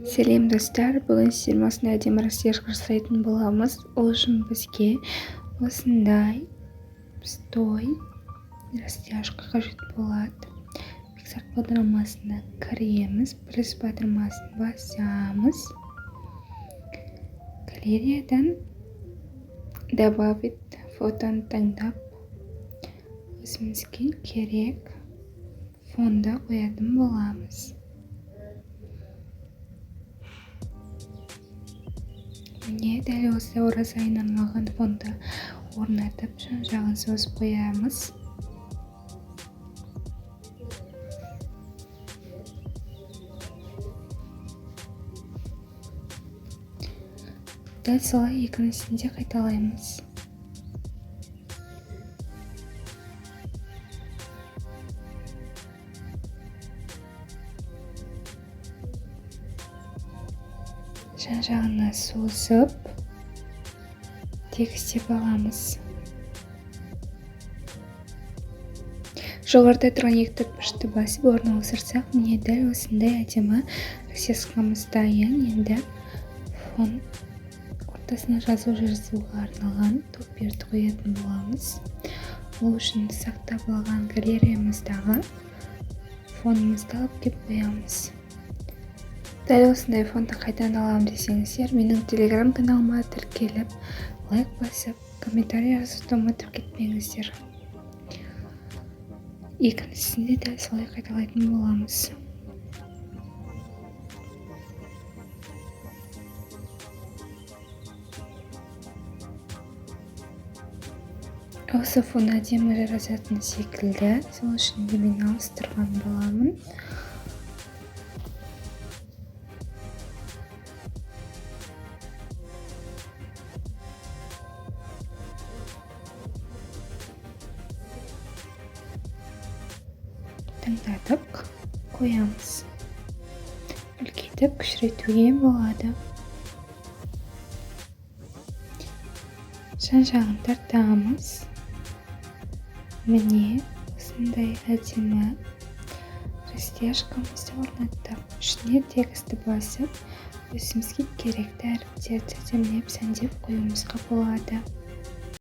Сәлем достар, бүгін сіздермен осындай әдемі растяжка жасайтын боламыз. Ол үшін бізге осындай стой растяжка қажет болады. Пиксарт бағдарламасына кіреміз, плюс бағдарламасын басамыз. Галереядан добавить фотоны таңдап, өзімізге керек фонда қоятын боламыз. Міне дәл осы ораза айына арналған фонды орнатып, жан-жағын созып қоямыз. Дәл солай екіншісін де қайталаймыз. Жан-жағына созып тегістеп аламыз. Жоғарыда тұрған екі тартпашты басып орналастырсақ, міне дәл осындай әдемі растяжкамыз дайын. Енді фон ортасына жазуға арналған топперді қоятын боламыз. Ол үшін сақтап алған галереямыздағы фонымызды алып кеп қоямыз. Дәл осындай фонды қайдан аламын десеңіздер, менің телеграм каналыма тіркеліп, лайк басып, комментарий жазуды ұмытып кетпеңіздер. Екіншісінде дәл солай қайталайтын боламыз. Осы фон әдемі жарасатын секілді, сол үшін де мен ауыстырған боламын. Таңдатып қоямыз. Үлкейтіп кішірейтуге болады. Жан-жағын тартамыз. Міне осындай әдемі растяжкамызды орнаттық. Ішіне тексті басып, өзімізге керекті әріптерді әдемілеп сәндеп қоюымызға болады.